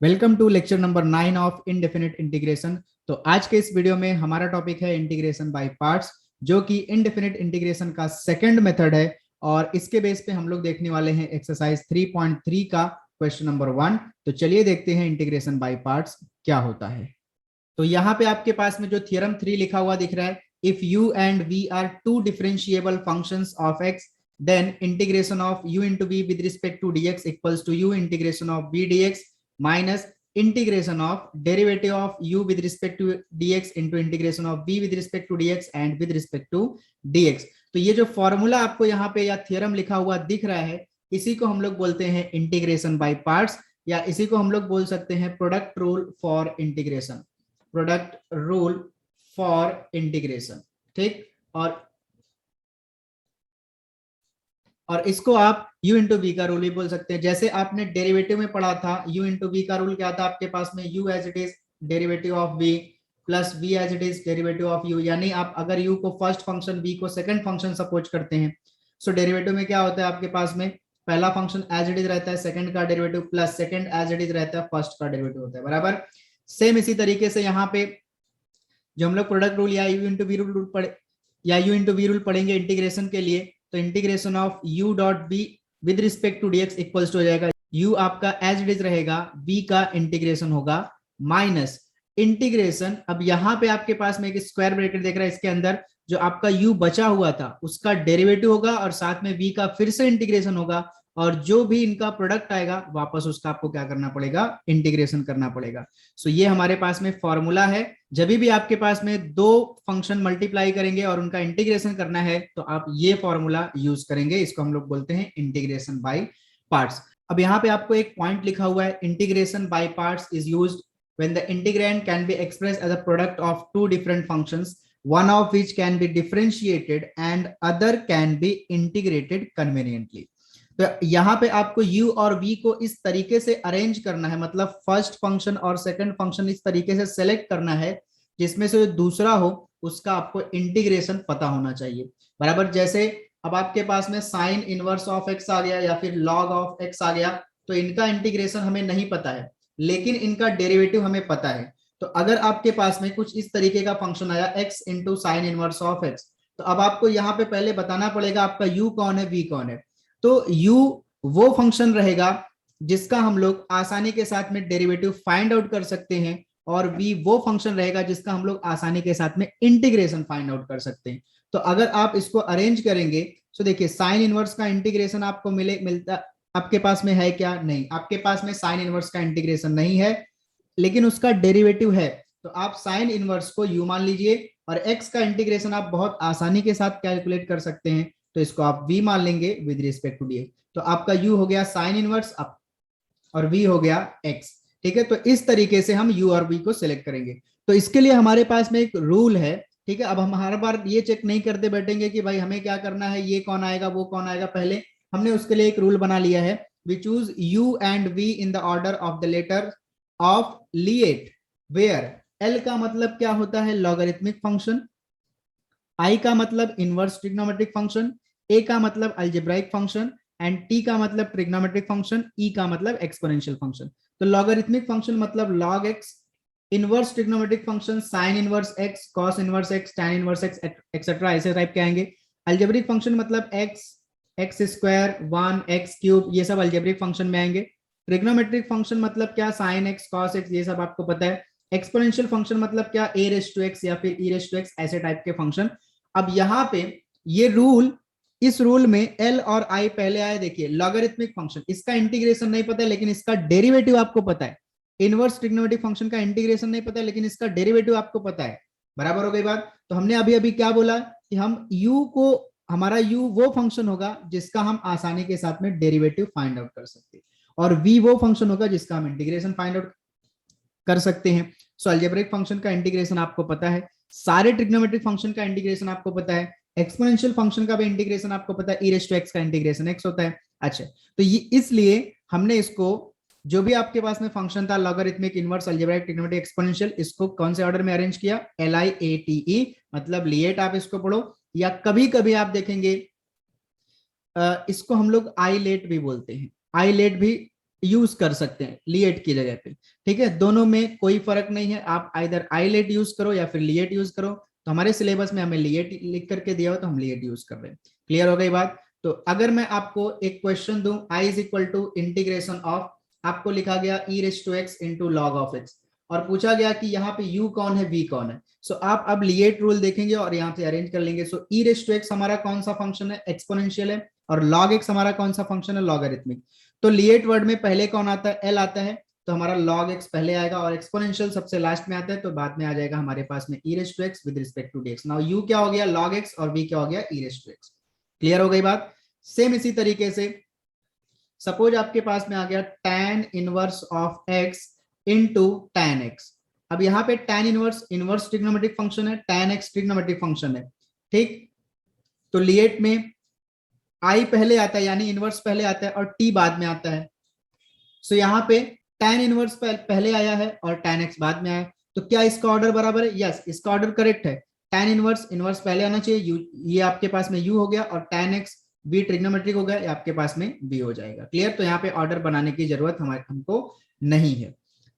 Welcome to lecture number 9 of indefinite integration. तो आज के इस वीडियो में हमारा टॉपिक है इंटीग्रेशन बाय पार्ट्स, जो कि इनडेफिनिट इंटीग्रेशन का सेकंड मेथड है। और इसके बेस पे हम लोग देखने वाले हैं एक्सरसाइज 3.3 का क्वेश्चन नंबर 1। तो चलिए देखते हैं इंटीग्रेशन बाय पार्ट्स क्या होता है। तो यहाँ पे आपके पास में जो थियरम 3 लिखा हुआ दिख रहा है, if u and v are two differentiable functions of x, then integration of u into v with respect to dx equals to u integration of v dx minus integration of derivative of u with respect to dx into integration of v with respect to dx and with respect to dx। तो ये जो formula आपको यहाँ पे या theorem लिखा हुआ दिख रहा है, इसी को हम लोग बोलते हैं इंटीग्रेशन बाय पार्ट्स, या इसी को हम लोग बोल सकते हैं product rule for integration, product rule for integration. ठीक, और इसको आप u इंटू वी का रूल भी बोल सकते हैं। जैसे आपने डेरिवेटिव में पढ़ा था, u इंटू वी का रूल क्या था आपके पास में, u as it is derivative of v plus v as it is derivative of u। यानी आप अगर u को फर्स्ट फंक्शन, v को सेकंड फंक्शन सपोज करते हैं, सो डेरिवेटिव में क्या होता है आपके पास में, पहला फंक्शन एज इट इज रहता है, सेकंड का derivative plus second as it is रहता है, फर्स्ट का डेरिवेटिव होता है, बराबर। सेम इसी तरीके से यहाँ पे जो हम लोग प्रोडक्ट रूल या u इंटू वी रूल पढ़े, या u इंटू वी रूल पढ़ेंगे इंटीग्रेशन के लिए, तो integration of u dot v with respect to dx equals to हो जाएगा, u आपका एज इट इज रहेगा, v का इंटीग्रेशन होगा माइनस इंटीग्रेशन। अब यहाँ पे आपके पास में एक स्क्वायर ब्रैकेट देख रहा है, इसके अंदर जो आपका u बचा हुआ था उसका डेरिवेटिव होगा और साथ में v का फिर से इंटीग्रेशन होगा, और जो भी इनका प्रोडक्ट आएगा वापस उसका आपको क्या करना पड़ेगा, इंटीग्रेशन करना पड़ेगा। सो ये हमारे पास में फॉर्मूला है। जब भी आपके पास में दो फंक्शन मल्टीप्लाई करेंगे और उनका इंटीग्रेशन करना है, तो आप ये फॉर्मूला यूज करेंगे, इसको हम लोग बोलते हैं इंटीग्रेशन बाय पार्ट्स। अब यहाँ पे आपको एक पॉइंट लिखा हुआ है, integration by parts is used when the integrand can be expressed as a product of two different functions, one of which can be differentiated and other can be integrated conveniently। तो यहाँ पे आपको u और v को इस तरीके से arrange करना है, मतलब फर्स्ट फंक्शन और सेकंड फंक्शन इस तरीके से सेलेक्ट करना है जिसमें से जो दूसरा हो उसका आपको इंटीग्रेशन पता होना चाहिए, बराबर। जैसे अब आपके पास में साइन इनवर्स ऑफ एक्स आ गया या फिर लॉग ऑफ एक्स आ गया, तो इनका इंटीग्रेशन हमें नहीं पता है, लेकिन इनका डेरिवेटिव हमें पता है। तो अगर आपके पास में कुछ इस तरीके का फंक्शन आया x into sine inverse of x, तो अब आपको यहाँ पे पहले बताना पड़ेगा आपका u कौन है, v कौन है। तो u वो फंक्शन रहेगा जिसका हम लोग आसानी के साथ में डेरिवेटिव फाइंड आउट कर सकते हैं, और v वो फंक्शन रहेगा जिसका हम लोग आसानी के साथ में इंटीग्रेशन फाइंड आउट कर सकते हैं। तो अगर आप इसको अरेंज करेंगे, तो देखिए साइन इनवर्स का इंटीग्रेशन आपको मिलता आपके पास में है क्या, नहीं, आपके पास में साइन इनवर्स का इंटीग्रेशन नहीं है, लेकिन उसका डेरिवेटिव है। तो आप साइन इनवर्स को u मान लीजिए, और x का इंटीग्रेशन आप बहुत आसानी के साथ कैलकुलेट कर सकते हैं, तो इसको आप v मान लेंगे विद रिस्पेक्ट टू dx। तो आपका u हो गया साइन इनवर्स और v हो गया x। ठीक है, तो इस तरीके से हम u और v को सिलेक्ट करेंगे। तो इसके लिए हमारे पास में एक रूल है, ठीक है। अब हम हर बार ये चेक नहीं करते बैठेंगे कि भाई हमें क्या करना है, ये कौन आएगा वो कौन आएगा, पहले हमने उसके लिए एक रूल बना लिया है, we choose u and v in the order of the letter of LIATE, where l का मतलब क्या होता है, लॉगरिथमिक फंक्शन, i का मतलब इनवर्स ट्रिग्नोमेट्रिक फंक्शन, a का मतलब अलजेब्राइक फंक्शन, एंड t का मतलब ट्रिग्नोमेट्रिक फंक्शन, e का मतलब एक्सपोनेंशियल फंक्शन। तो लॉगरिथमिक फंक्शन मतलब log x, inverse trigonometric function sine inverse x, cos inverse x, tan inverse x etcetera, ऐसे टाइप के आएंगे। अलजेब्रिक फंक्शन मतलब x, x square, 1 x cube, ये सब अलजेब्रिक फंक्शन में आएंगे। ट्रिग्नोमेट्रिक फंक्शन मतलब क्या, साइन एक्स, कॉस एक्स, ये सब आपको पता है। एक्सपोनेंशियल फंक्शन मतलब क्या, ए रेस टू एक्स या फिर ई रेस टू एक्स, ऐसे टाइप के फंक्शन। अब यहाँ पे ये रूल, इस रूल में एल और आई पहले आए, देखिए लॉगरिथमिक फंक्शन, इसका इंटीग्रेशन नहीं पता है लेकिन इसका डेरिवेटिव आपको पता है। इनवर्स ट्रिग्नोमेट्रिक फंक्शन का इंटीग्रेशन नहीं पता है लेकिन इसका डेरिवेटिव आपको पता है, बराबर हो गई बात। तो हमने अभी अभी क्या बोला कि हम u को, हमारा u वो फंक्शन होगा जिसका हम आसानी के साथ में डेरिवेटिव फाइंड आउट कर सकते हैं, और v वो फंक्शन होगा जिसका हम इंटीग्रेशन फाइंड आउट कर सकते हैं। सो अलजेब्रिक फंक्शन का इंटीग्रेशन आपको पता है, सारे ट्रिग्नोमेट्रिक फंक्शन का इंटीग्रेशन आपको पता है, एक्सपोनेंशियल फंक्शन का भी इंटीग्रेशन आपको पता है, ई रेस टू एक्स का इंटीग्रेशन x होता है। अच्छा, तो ये इसलिए हमने इसको, जो भी आपके पास में फंक्शन था logarithmic, inverse, algebraic, trigonometric, exponential, इसको कौन से ऑर्डर में अरेंज किया, LIATE, मतलब लिएट आप इसको पढ़ो, या कभी कभी आप देखेंगे इसको हम लोग आईलेट भी बोलते हैं, आईलेट भी यूज कर सकते हैं लिएट की जगह पे। ठीक है, दोनों में कोई फर्क नहीं है, आप आइदर आईलेट यूज करो या फिर लिएट यूज करो। तो हमारे सिलेबस में हमें लिएट लिख करके दिया हो तो हम लिएट यूज कर रहे हैं। क्लियर हो गई बात। तो अगर मैं आपको एक क्वेश्चन दूं, I is equal to integration of, आपको लिखा गया e raise to x into log of x, और पूछा गया कि यहाँ पे u कौन है v कौन है। सो आप अब लिएट रूल देखेंगे और यहाँ पे अरेंज कर लेंगे। सो ई रेस टू एक्स हमारा कौन सा फंक्शन है, एक्सपोनेंशियल है, और log x हमारा कौन सा फंक्शन है, लॉगरिथमिक। तो लिएट वर्ड में पहले कौन आता है, l आता है, तो हमारा log x पहले आएगा, और एक्सपोनेंशियल सबसे लास्ट में आता है, तो बाद में आ जाएगा हमारे पास में e raise to x with respect to dx। Now u क्या हो गया, log x, और v क्या हो गया, e raise to x। Clear हो गई बात। सेम इसी तरीके से सपोज आपके पास में आ गया tan inverse of x into tan x। अब यहाँ पे tan इनवर्स ट्रिग्नोमेट्रिक फंक्शन है, tan x ट्रिग्नोमेट्रिक फंक्शन है। ठीक, तो लिएट में i पहले आता है, यानी इनवर्स पहले आता है, और t बाद में आता है। सो यहाँ पे tan इनवर्स पहले आया है और tan x बाद में आया, तो क्या इसका ऑर्डर बराबर है, यस इसका ऑर्डर करेक्ट है। tan इनवर्स पहले आना चाहिए, ये आपके पास में u हो गया, और tan x v ट्रिग्नोमेट्रिक हो गया, ये आपके पास में v हो जाएगा। क्लियर, तो यहाँ पे ऑर्डर बनाने की जरूरत हमको नहीं है।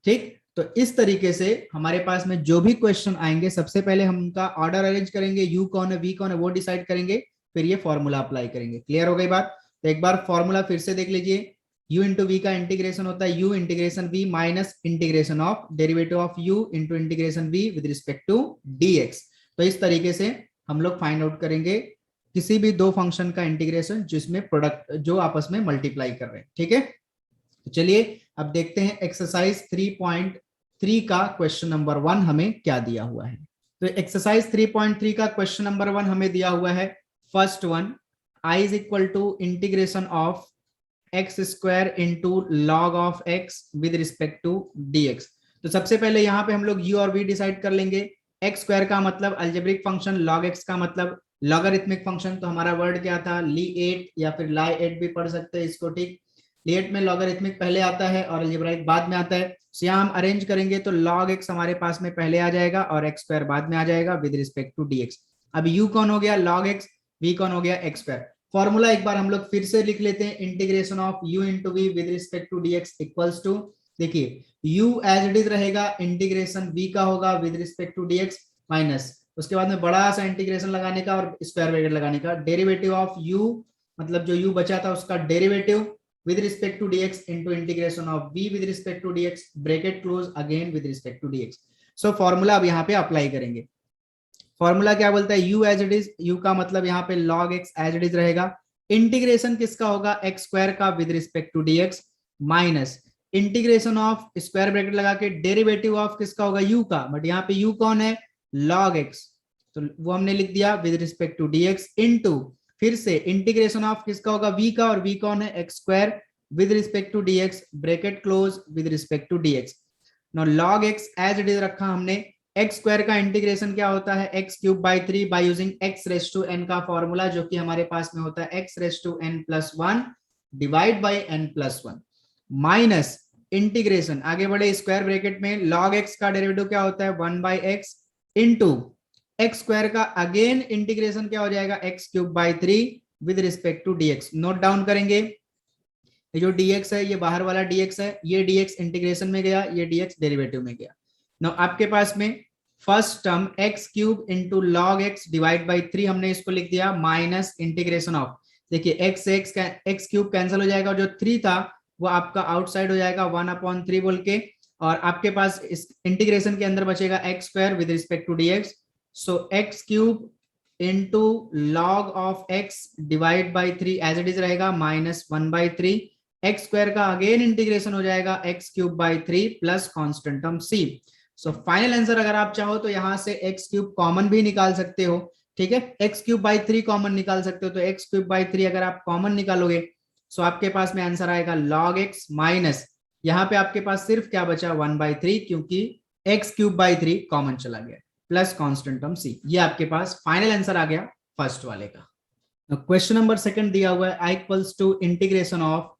ठीक, तो इस तरीके से हमारे पास में जो भी क्वेश्चन आएंगे सबसे पहले हम उनका ऑर्डर अरेंज करेंगे, u कौन है v कौन है वो डिसाइड करेंगे, फिर ये फॉर्मूला अप्लाई करेंगे। क्लियर हो गई बात। तो एक बार फॉर्मूला फिर से देख लीजिए, u इंटू वी का इंटीग्रेशन होता है u integration v minus integration of derivative of u into integration v with respect to dx। तो इस तरीके से हम लोग फाइंड आउट करेंगे किसी भी दो फंक्शन का इंटीग्रेशन जिसमें प्रोडक्ट जो आपस में मल्टीप्लाई कर रहे हैं। ठीक है, तो चलिए अब देखते हैं एक्सरसाइज 3.3 का क्वेश्चन नंबर 1 हमें क्या दिया हुआ है। तो एक्सरसाइज 3.3 का क्वेश्चन नंबर 1 हमें दिया हुआ है, first one, I is equal to integration of x square into log of x with respect to dx। तो सबसे पहले यहाँ पे हम लोग u और v डिसाइड कर लेंगे। एक्स स्क्वायर का मतलब अल्जेब्रिक फंक्शन, लॉग एक्स का मतलब लॉगरिथमिक फंक्शन। तो हमारा वर्ड क्या था, ली8 या फिर लाई8 भी पढ़ सकते हैं इसको। ठीक, ली8 में लॉगरिथमिक पहले आता है और अलजेब्राइक बाद में आता है। तो यहाँ हम अरेंज करेंगे तो log x हमारे पास में पहले आ जाएगा और एक्स स्क्वायर बाद में आ जाएगा विद रिस्पेक्ट टू dx। अब u कौन हो गया, log x, v कौन हो गया, एक्स स्क्वायर। फॉर्मूला एक बार हम लोग फिर से लिख लेते हैं, integration of u into v with respect to dx equals to, देखिए u एज इट इज रहेगा, इंटीग्रेशन v का होगा with respect to dx, minus उसके बाद में बड़ा सा इंटीग्रेशन लगाने का और स्क्वायर ब्रैकेट लगाने का, डेरिवेटिव ऑफ u मतलब जो u बचा था उसका derivative with respect to dx into integration of v with respect to dx, bracket close again with respect to dx। So formula अब यहाँ पे अप्लाई करेंगे। फॉर्मूला क्या बोलता है, u as it is, u का मतलब यहाँ पे log x as it is रहेगा, इंटीग्रेशन किसका होगा, एक्स स्क्वायर का with respect to dx, minus integration of square bracket लगा के डेरिवेटिव ऑफ किसका होगा, u का, बट यहाँ पे u कौन है, log x, तो वो हमने लिख दिया with respect to dx, into फिर से इंटीग्रेशन ऑफ किसका होगा, v का, और v कौन है, x square with respect to dx, bracket close with respect to dx। Now log x as it is रखा हमने, एक्स स्क्वायर का इंटीग्रेशन क्या होता है, x cube by 3 by using x raise to n का formula, जो कि हमारे पास में होता है x raise to n plus 1 divide by n plus 1, minus integration आगे बढ़े स्क्वायर ब्रैकेट में, log x का डेरिवेटिव क्या होता है 1 by x into x square का अगेन इंटीग्रेशन क्या हो जाएगा, x cube by 3 with respect to dx। Note down करेंगे, ये जो dx है ये बाहर वाला dx है, ये dx इंटीग्रेशन में गया, ये dx डेरिवेटिव में गया। नाउ आपके पास में first term x cube into log x divide by 3 हमने इसको लिख दिया, माइनस इंटीग्रेशन ऑफ, देखिए एक्स क्यूब कैंसिल हो जाएगा, जो 3 था वो आपका आउटसाइड हो जाएगा 1/3 बोल के, और आपके पास इस इंटीग्रेशन के अंदर बचेगा x square with respect to dx। So x cube into log of x divide by 3 as it is रहेगा, माइनस 1/3, एक्स स्क्वायर का अगेन इंटीग्रेशन हो जाएगा x cube by 3 plus constant term c। So final answer अगर आप चाहो तो यहां से एक्स क्यूब कॉमन भी निकाल सकते हो। ठीक है, एक्स क्यूब बाई 3 कॉमन निकाल सकते हो, तो एक्स क्यूब बाई 3 अगर आप कॉमन निकालोगे सो आपके पास में आंसर आएगा log x, माइनस यहाँ पे आपके पास सिर्फ क्या बचा 1/3, क्योंकि एक्स क्यूब बाई 3 कॉमन चला गया, प्लस कॉन्स्टेंट टर्म c। ये आपके पास फाइनल आंसर आ गया फर्स्ट वाले का। क्वेश्चन नंबर सेकंड दिया हुआ है, i equals to integration of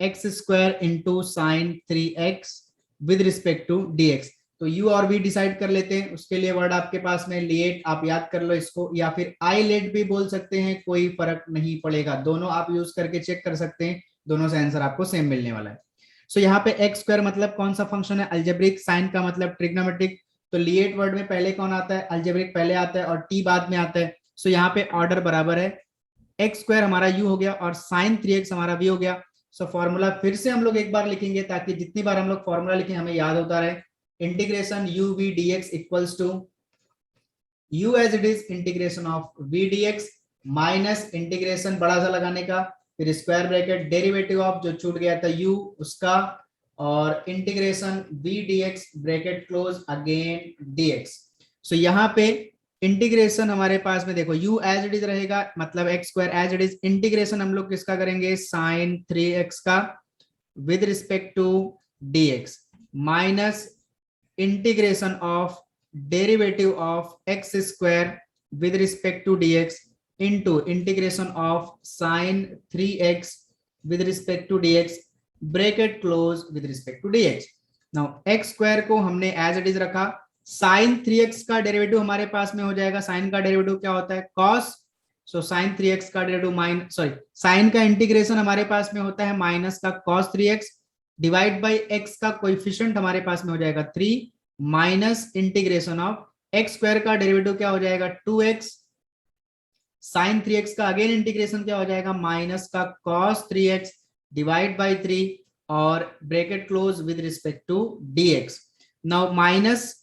x square into sine 3x with respect to dx। तो u और v डिसाइड कर लेते हैं, उसके लिए वर्ड आपके पास में लिएट, आप याद कर लो इसको, या फिर आई लेट भी बोल सकते हैं, कोई फर्क नहीं पड़ेगा, दोनों आप यूज करके चेक कर सकते हैं, दोनों से आंसर आपको सेम मिलने वाला है। सो यहाँ पे एक्स स्क्वायर मतलब कौन सा फंक्शन है, अलजेब्रिक, साइन का मतलब ट्रिग्नोमेट्रिक, तो लिएट वर्ड में पहले कौन आता है, अलजेब्रिक पहले आता है और टी बाद में आता है। सो यहाँ पे ऑर्डर बराबर है, एक्स स्क्वायर हमारा यू हो गया और साइन 3x हमारा वी हो गया। सो फॉर्मूला फिर से हम लोग एक बार लिखेंगे ताकि जितनी बार हम लोग फॉर्मूला लिखें हमें याद होता रहे। Integration u v d x equals to u as it is integration of v dx minus integration बड़ा सा लगाने का, फिर स्क्वायर ब्रैकेट डेरिवेटिव ऑफ जो छूट गया था u उसका, और integration v dx bracket close again dx। सो यहाँ पे इंटीग्रेशन हमारे पास में देखो u एज इट इज रहेगा, मतलब x square as it is, integration हम लोग किसका करेंगे, साइन 3x का with respect to dx minus integration of derivative of x square with respect to dx into integration of sine 3x with respect to dx bracket close with respect to dx। Now x square को हमने as it is रखा, sine 3x का derivative हमारे पास में हो जाएगा, sign का डेरिवेटिव क्या होता है, कॉस, सो साइन 3x का डेरिवेटिव साइन का इंटीग्रेशन हमारे पास में होता है माइनस का cos 3x divide by x का कोएफिशिएंट हमारे पास में हो जाएगा 3 minus integration of x square का डेरिवेटिव क्या हो जाएगा 2x, साइन 3x का अगेन इंटीग्रेशन क्या हो जाएगा माइनस का cos 3x डिवाइड बाई 3 और bracket close with respect to dx। Now minus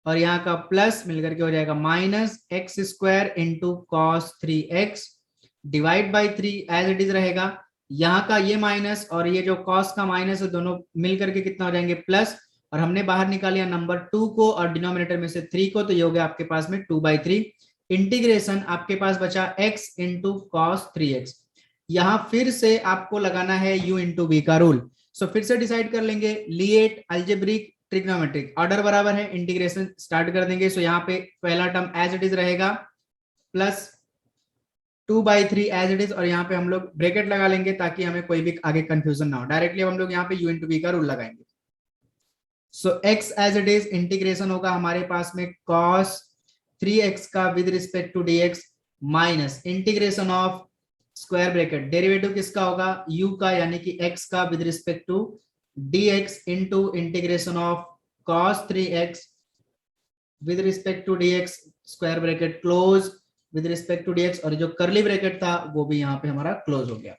और यहाँ का प्लस मिलकर के हो जाएगा minus x square into cos 3x divide by 3 as it is रहेगा, यहाँ का ये माइनस और ये जो कॉस का माइनस है दोनों मिलकर के कितना हो जाएंगे प्लस, और हमने बाहर निकालिया नंबर 2 को और डिनोमिनेटर में से 3 को, तो ये हो गया आपके पास में 2/3। इंटीग्रेशन आपके पास बचा x इंटू कॉस 3x। यहां फिर से आपको लगाना है u इंटू वी का रूल। सो फिर से डिसाइड कर लेंगे, लिएट, अलजेब्रिक, ट्रिग्नोमेट्रिक, ऑर्डर बराबर है, इंटीग्रेशन स्टार्ट कर देंगे। सो यहाँ पे पहला टर्म एज इट इज रहेगा प्लस 2/3 एज इट इज, और यहाँ पे हम लोग ब्रैकेट लगा लेंगे ताकि हमें कोई भी आगे कंफ्यूजन ना हो। डायरेक्टली हम लोग यहाँ पे u इंटू वी का रूल लगाएंगे। So x as it is integration होगा हमारे पास में cos 3x का with respect to dx minus integration of square bracket derivative किसका होगा u का यानी कि x का with respect to dx into integration of cos 3x with respect to dx square bracket close with respect to dx, और जो करली bracket था वो भी यहाँ पे हमारा क्लोज हो गया।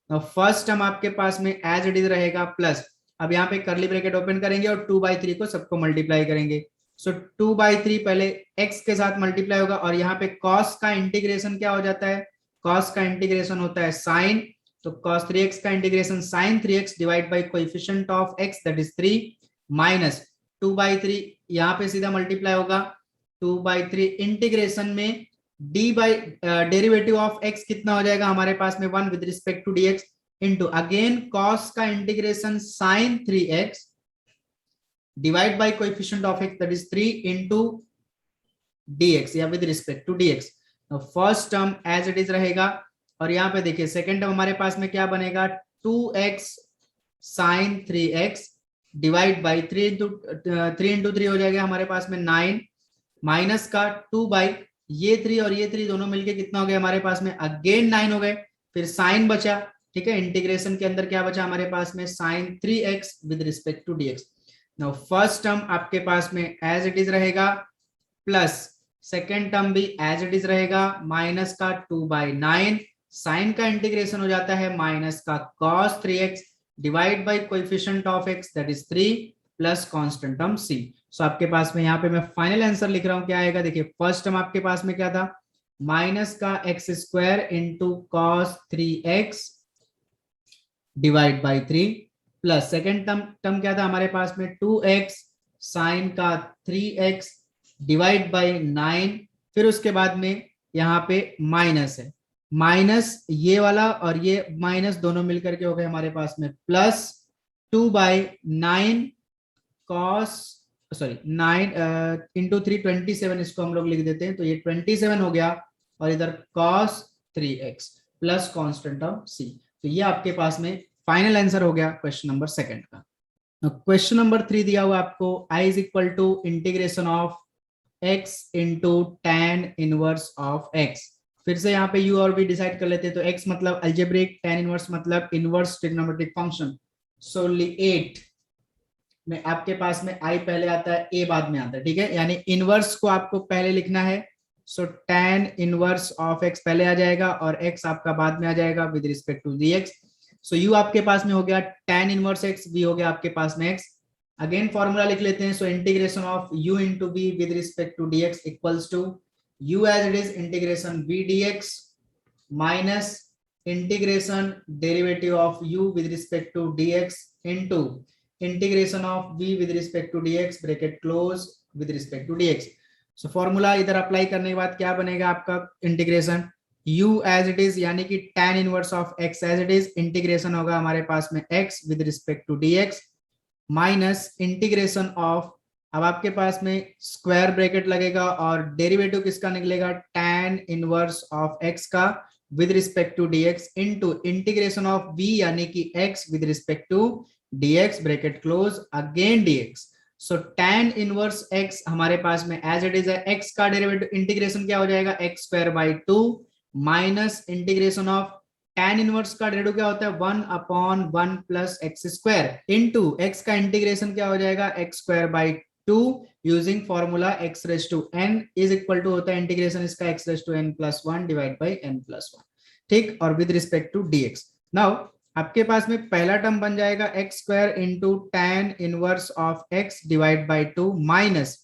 नाउ फर्स्ट टर्म आपके पास में एज इट इज रहेगा प्लस, अब यहाँ पे करली ब्रैकेट ओपन करेंगे और 2/3 को सबको मल्टीप्लाई करेंगे। सो 2/3 पहले x के साथ मल्टीप्लाई होगा, और यहाँ पे cos का इंटीग्रेशन क्या हो जाता है, cos का इंटीग्रेशन होता है sin, तो cos 3x का integration sin 3x divide by coefficient of x that is 3 minus 2/3, यहाँ पे सीधा मल्टीप्लाई होगा 2/3 इंटीग्रेशन में d by derivative of x कितना हो जाएगा हमारे पास में 1 with respect to dx into again cos का integration sin 3x divide by coefficient of x that is 3 into dx या with respect to dx। First term as it is रहेगा, और यहाँ पे देखिए सेकेंड टर्म हमारे पास में क्या बनेगा 2x sin 3x divide by 3 into 3 हो जाएगा हमारे पास में 9 माइनस का 2 बाई ये 3 और ये 3 दोनों मिलके कितना हो गया हमारे पास में अगेन 9 हो गए, फिर साइन बचा, ठीक है, इंटीग्रेशन के अंदर क्या बचा हमारे पास में sin 3x with respect to dx। Now first term आपके पास में एज इट इज रहेगा प्लस सेकेंड टर्म भी एज इट इज रहेगा माइनस का 2/9, साइन का इंटीग्रेशन हो जाता है माइनस का cos 3x divide by coefficient of x that is 3 plus constant term c। सो आपके पास में यहाँ पे मैं फाइनल आंसर लिख रहा हूं, क्या आएगा देखिए, फर्स्ट टर्म आपके पास में क्या था माइनस का x square into cos 3x divide by 3 plus second term क्या था हमारे पास में 2x साइन का 3x डिवाइड बाई 9, फिर उसके बाद में यहाँ पे माइनस है, माइनस ये वाला और ये माइनस दोनों मिलकर के हो गए हमारे पास में प्लस 2/9 cos 9 इंटू 3 27, इसको हम लोग लिख देते हैं, तो ये 27 हो गया, और इधर cos 3x plus constant of c। तो ये आपके पास में फाइनल आंसर हो गया क्वेश्चन नंबर सेकंड का। क्वेश्चन नंबर 3 दिया हुआ आपको i is equal to integration of x into tan inverse of x। फिर से यहाँ पे u और v डिसाइड कर लेते हैं, तो x मतलब अलजेब्रिक, tan इनवर्स मतलब इनवर्स ट्रिग्नोमेट्रिक फंक्शन, सोलिएट में आपके पास में आई पहले आता है, ए बाद में आता है, ठीक है। यानी इनवर्स को आपको पहले लिखना है, सो tan इनवर्स ऑफ x पहले आ जाएगा और x आपका बाद में आ जाएगा with respect to dx। So u आपके पास में हो गया tan इनवर्स x, v हो गया आपके पास में x। अगेन फॉर्मूला लिख लेते हैं, so integration of u into v with respect to dx equals to u as it is integration v dx minus integration derivative of u with respect to dx into integration of v with respect to dx bracket close with respect to dx। So formula इधर apply करने के बाद क्या बनेगा आपका integration u as it is यानी कि tan inverse of x as it is, integration होगा हमारे पास में x with respect to dx minus integration of, अब आपके पास में स्क्वायर ब्रैकेट लगेगा और डेरिवेटिव किसका निकलेगा tan इनवर्स ऑफ x का with respect to dx into integration of v यानी कि x with respect to dx bracket close again dx। So tan inverse x हमारे पास में एज इट इज है, x का डेरिवेटिव इंटीग्रेशन क्या हो जाएगा x square by 2 minus integration of tan inverse का डेरिवेटिव क्या होता है 1/1 plus x square into x का इंटीग्रेशन क्या हो जाएगा x square by 2 using formula x raise to n is equal to होता है इंटीग्रेशन इसका x raise to n plus 1 divide by n plus 1, ठीक, और with respect to dx। Now आपके पास में पहला टर्म बन जाएगा x square into tan inverse of x divide by 2 minus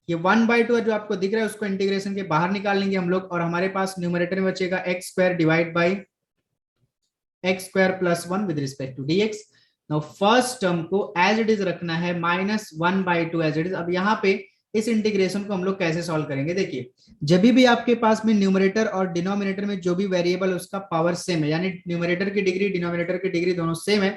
ये 1/2 जो आपको दिख रहा है उसको इंटीग्रेशन के बाहर निकाल लेंगे हम लोग और हमारे पास न्यूमरेटर में बचेगा x square divide by x square plus 1 with respect to dx। Now first term को एज इट इज रखना है माइनस 1/2 एज इट इज। अब यहाँ पे इस इंटीग्रेशन को हम लोग कैसे सॉल्व करेंगे, देखिए जब भी आपके पास में न्यूमरेटर और डिनोमिनेटर में जो भी वेरिएबल उसका पावर सेम है, यानी न्यूमरेटर की डिग्री डिनोमिनेटर की डिग्री दोनों सेम है,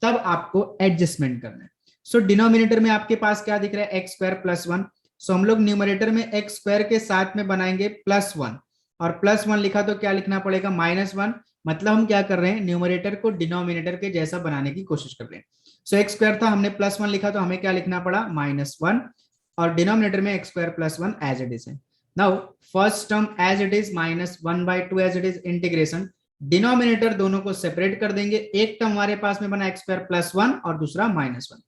तब आपको एडजस्टमेंट करना है। सो डिनोमिनेटर में आपके पास क्या दिख रहा है x स्क्वायर प्लस 1, सो हम लोग न्यूमरेटर में x स्क्वायर के साथ में बनाएंगे प्लस 1 और प्लस 1 लिखा तो क्या लिखना पड़ेगा -1, मतलब हम क्या कर रहे हैं न्यूमरेटर को डिनोमिनेटर के जैसा बनाने की कोशिश कर रहे हैं। सो x स्क्वायर था, हमने प्लस 1 लिखा तो हमें क्या लिखना पड़ा -1 और डिनोमिनेटर में x square plus 1 as it is है। Now first term as it is -1/2 as it is integration, denominator दोनों को सेपरेट कर देंगे, एक टर्म हमारे पास में बना x स्क्वायर प्लस 1 और दूसरा -1।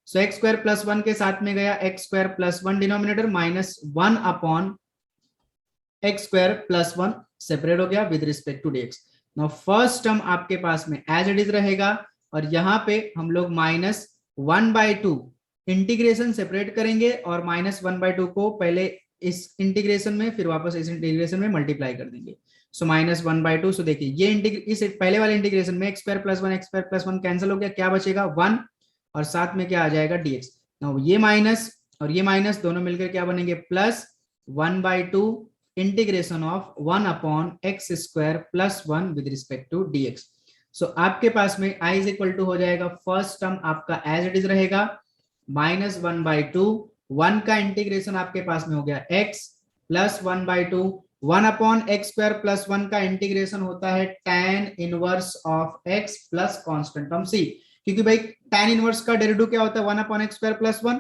सो x स्क्वायर प्लस 1 के साथ में गया x square plus 1 denominator -1 upon x square plus 1 separate हो गया with respect to dx। Now first term आपके पास में एज इट इज रहेगा और यहाँ पे हम लोग -1/2 इंटीग्रेशन सेपरेट करेंगे और -1/2 को पहले इस इंटीग्रेशन में फिर वापस इस इंटीग्रेशन में मल्टीप्लाई कर देंगे। सो -1/2, सो देखिए ये इस पहले वाले इंटीग्रेशन में x स्क्वायर प्लस 1 कैंसिल हो गया, क्या बचेगा 1 और साथ में क्या आ जाएगा dx। नाउ ये माइनस और ये माइनस दोनों मिलकर क्या बनेंगे plus 1/2 integration of 1 upon x square plus 1 with respect to dx। So आपके पास में i इज इक्वल टू हो जाएगा, फर्स्ट टर्म आपका एज इट इज रहेगा -1/2, 1 का इंटीग्रेशन आपके पास में हो गया x plus 1/2, 1 upon x square plus 1 का इंटीग्रेशन होता है tan inverse of x plus constant term c, क्योंकि भाई tan इनवर्स का डेरिवेटिव क्या होता है 1 अपॉन x स्क्वायर प्लस 1,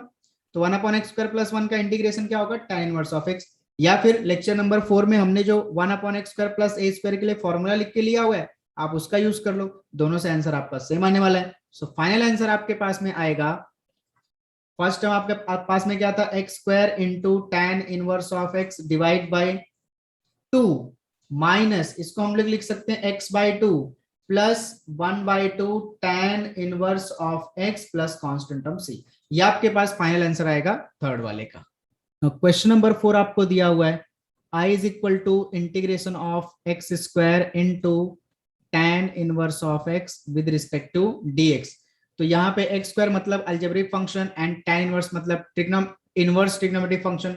तो 1 अपॉन x स्क्वायर प्लस 1 का इंटीग्रेशन क्या होगा tan इनवर्स ऑफ x। या फिर लेक्चर नंबर 4 में हमने जो 1 upon x square plus a square के लिए फॉर्मूला लिख के लिया हुआ है, आप उसका यूज कर लो, दोनों से आंसर आपका सेम आने वाला है। सो फाइनल आंसर आपके पास में आएगा, फर्स्ट टर्म आपके पास में क्या था x square into tan inverse of x divide by 2 minus इसको हम लोग लिख सकते हैं x/2 plus 1/2 tan inverse of x plus constant term c। ये आपके पास फाइनल आंसर आएगा थर्ड वाले का। क्वेश्चन नंबर 4 आपको दिया हुआ है i is equal to integration of x square into tan inverse of x with respect to dx। तो यहाँ पे x स्क्वायर मतलब algebraic function and tan inverse मतलब इनवर्स ट्रिग्नोमेट्रिक फंक्शन,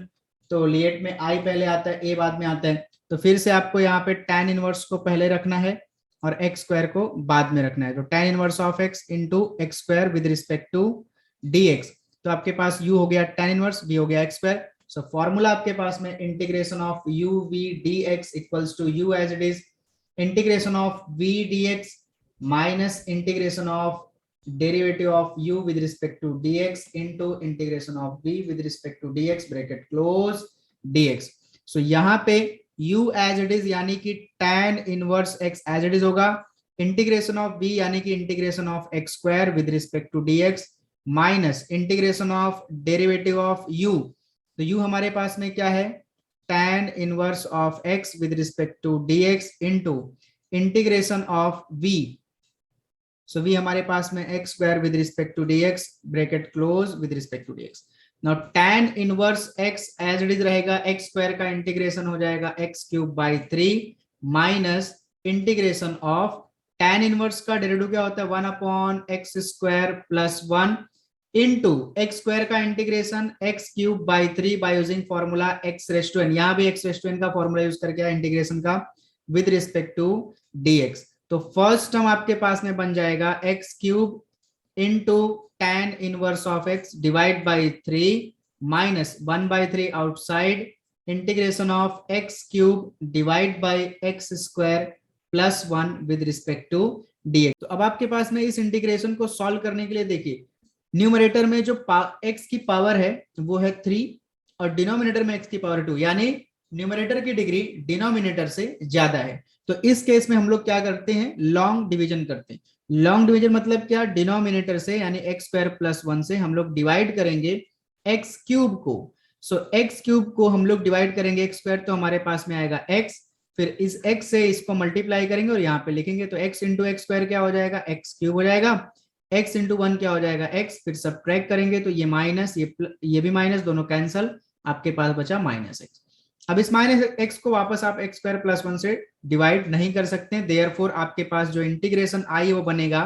तो लिएट में i पहले आता है a बाद में आता है, तो फिर से आपको यहाँ पे tan इनवर्स को पहले रखना है और x स्क्वायर को बाद में रखना है, तो tan inverse of x into x square with respect to dx। तो आपके पास u हो गया tan इनवर्स, v हो गया x स्क्वायर। सो फॉर्मूला आपके पास में integration of u v dx equals to u as it is integration of v dx minus integration of derivative of u with respect to dx into integration of v with respect to dx bracket close dx। सो यहाँ पे u as it is यानी कि tan inverse x as it is होगा integration of v यानी कि integration of x square with respect to dx minus integration of derivative of u। तो u हमारे पास में क्या है, tan inverse of x with respect to dx into integration of v। So v हमारे पास में x square with respect to dx bracket close with respect to dx। Now tan inverse x as it is रहेगा, x square का integration हो जाएगा x cube by 3 minus integration of tan inverse का derivative क्या होता है 1 upon x square plus 1 into x square का integration x cube by 3 by using formula x raise to n। यहां भी x रेज टू n का formula use करके integration का विद रिस्पेक्ट टू dx। तो फर्स्ट टर्म आपके पास में बन जाएगा x cube into tan inverse of x divide by 3 minus 1 by 3 outside integration of x cube divide by x square plus 1 with respect to dx। तो अब आपके पास में इस इंटीग्रेशन को सॉल्व करने के लिए देखिए, न्यूमरेटर में जो x की पावर है वो है 3 और डिनोमिनेटर में x की पावर 2, यानी न्यूमरेटर की डिग्री डिनोमिनेटर से ज्यादा है। तो इस केस में हम लोग क्या करते हैं, लॉन्ग डिवीजन करते हैं। लॉन्ग डिवीजन मतलब क्या, डिनोमिनेटर से यानी एक्स स्क्वायर प्लस 1 से हम लोग डिवाइड करेंगे एक्स क्यूब को। सो एक्स क्यूब को हम लोग डिवाइड करेंगे एक्स स्क्वायर, तो हमारे पास में आएगा x, फिर इस x से इसको मल्टीप्लाई करेंगे और यहाँ पे लिखेंगे, तो x इंटू एक्स स्क्वायर क्या हो जाएगा, एक्स क्यूब हो जाएगा, x इंटू 1 क्या हो जाएगा x, फिर सब्ट्रैक्ट करेंगे तो ये माइनस ये भी माइनस, दोनों कैंसल, आपके पास बचा माइनस x। अब इस माइनस x को वापस आप x स्क्वायर प्लस 1 से डिवाइड नहीं कर सकते, देयरफॉर आपके पास जो इंटीग्रेशन आई वो बनेगा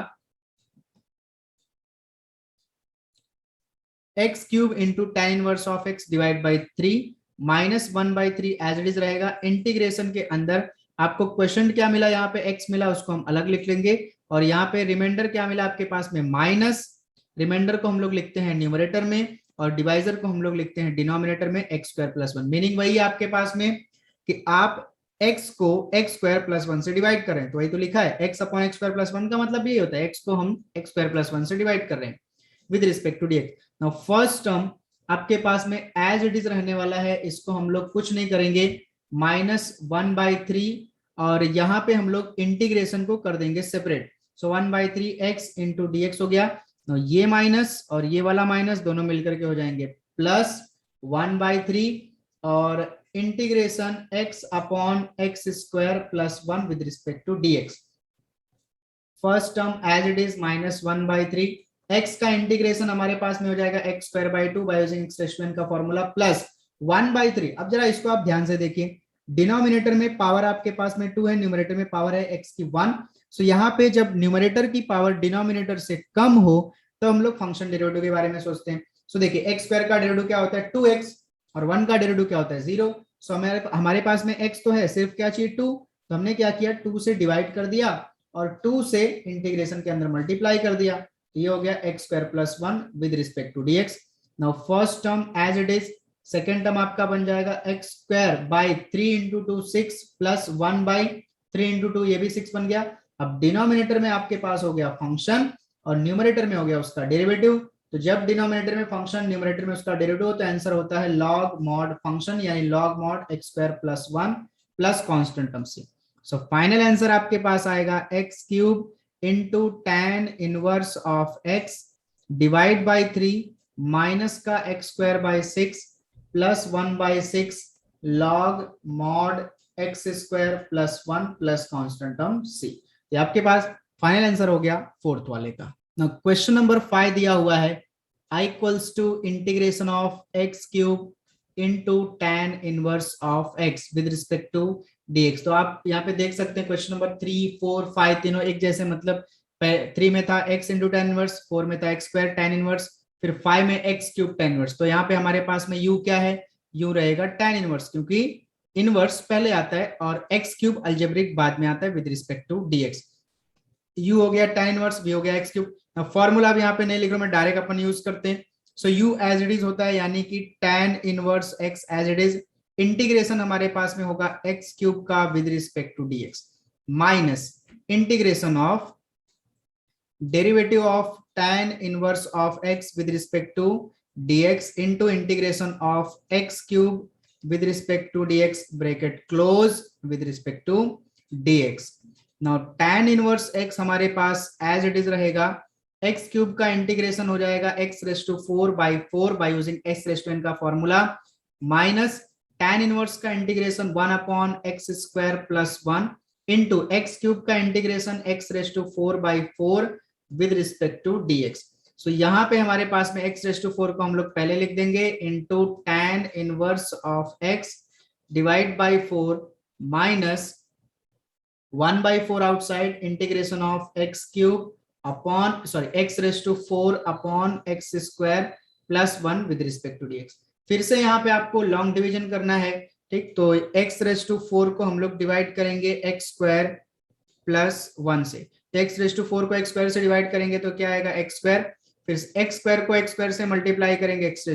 x cube into tan inverse of x divide by 3 minus 1 by 3 as it is रहेगा। इंटीग्रेशन के अंदर आपको क्वेश्चन क्या मिला, यहाँ पे x मिला उसको हम अलग लिख लेंगे, और यहाँ पे रिमाइंडर क्या मिला आपके पास में माइनस, रिमाइंडर को हम लोग लिखते हैं न्यूमरेटर में और डिवाइजर को हम लोग लिखते हैं डिनोमिनेटर में x स्क्वायर प्लस 1। मीनिंग वही है आपके पास में कि आप x को x स्क्वायर प्लस 1 से डिवाइड करें, तो वही तो लिखा है x upon x square plus 1 का मतलब ये होता है x को हम x स्क्वायर प्लस 1 से डिवाइड कर रहे हैं with respect to dx। Now first term आपके पास में एज इट इज रहने वाला है, इसको हम लोग कुछ नहीं करेंगे, माइनस 1 बाई 3 और यहाँ पे हम लोग इंटीग्रेशन को कर देंगे separate. So 1 by 3 x into D x हो गया, तो ये माइनस और ये वाला माइनस दोनों मिलकर के हो जाएंगे प्लस 1 बाई 3 और integration x upon x square plus 1 with respect to dx। First term as it is minus 1 by 3, x का इंटीग्रेशन हमारे पास में हो जाएगा x square by 2 by using expression का फॉर्मूला प्लस 1 बाई 3। अब जरा इसको आप ध्यान से देखिए, डिनोमिनेटर में पावर आपके पास में 2 है, न्यूमरेटर में पावर है x की 1। सो यहाँ पे जब न्यूमरेटर की पावर डिनोमिनेटर से कम हो तो हम लोग फंक्शन डेरिवेटिव के बारे में सोचते हैं। सो देखिए एक्स स्क्वायर का डेरिवेटिव क्या होता है 2x और 1 का डेरिवेटिव क्या होता है 0। सो हमारे पास में x तो है, सिर्फ क्या चाहिए 2, तो हमने क्या किया 2 से डिवाइड कर दिया और 2 से इंटीग्रेशन के अंदर मल्टीप्लाई कर दिया, ये हो गया x square plus 1 with respect to dx। Now first term as it is, second term आपका बन जाएगा x square by 3 into 2 6 plus 1 by 3 into 2 ये भी 6 बन गया। अब डिनोमिनेटर में आपके पास हो गया फंक्शन और न्यूमरेटर में हो गया उसका डेरिवेटिव, तो जब डिनोमिनेटर में फंक्शन न्यूमरेटर में उसका डेरिवेटिव तो आंसर होता है लॉग मॉड फंक्शन यानी log mod x square plus 1 plus constant term से। सो फाइनल आंसर आपके पास आएगा x cube into tan inverse of x divide by 3 minus का x square by 6 plus 1 by 6 log mod x square plus 1 plus constant term c। ये आपके पास final answer हो गया fourth वाले का। ना क्वेश्चन नंबर 5 दिया हुआ है i equals to integration of x cube into tan inverse of x with respect to dx। तो आप यहाँ पे देख सकते हैं क्वेश्चन नंबर 3 4 5 तीनों एक जैसे, मतलब 3 में था x इंटू tan इनवर्स, 4 में था x स्क्वायर tan इनवर्स, फिर 5 में x क्यूब tan इनवर्स। तो यहाँ पे हमारे पास में u क्या है, u रहेगा tan इनवर्स, क्योंकि इनवर्स पहले आता है और x क्यूब अलजेब्रिक बाद में आता है with respect to dx। u हो गया tan इनवर्स, v हो गया x क्यूब। फॉर्मूला अब यहाँ पे नहीं लिख रहा मैं, डायरेक्ट अपन यूज करते हैं। So u as it is होता है यानी कि tan inverse x as it is, integration हमारे पास में होगा x क्यूब का with respect to dx minus integration of derivative of tan inverse of x with respect to dx into integration of x cube with respect to dx bracket close with respect to dx। Now tan inverse x हमारे पास as it is रहेगा, x cube का integration हो जाएगा x⁴/4 by using x⁴n का formula, minus tan inverse का integration 1/x² plus 1 into x cube का integration x⁴/4 with respect to dx। सो यहाँ पे हमारे पास में x⁴ को हम लोग पहले लिख देंगे into tan inverse of x divide by 4 minus 1/4 outside integration of x cube upon x⁴ upon x² plus 1 with respect to dx। फिर से यहाँ पे आपको लॉन्ग डिवीजन करना है, ठीक, तो x⁴ को हम लोग डिवाइड करेंगे x² प्लस 1 से, तो x⁴ को x² से डिवाइड करेंगे तो क्या आएगा x², फिर x² को x² से मल्टीप्लाई करेंगे x⁴,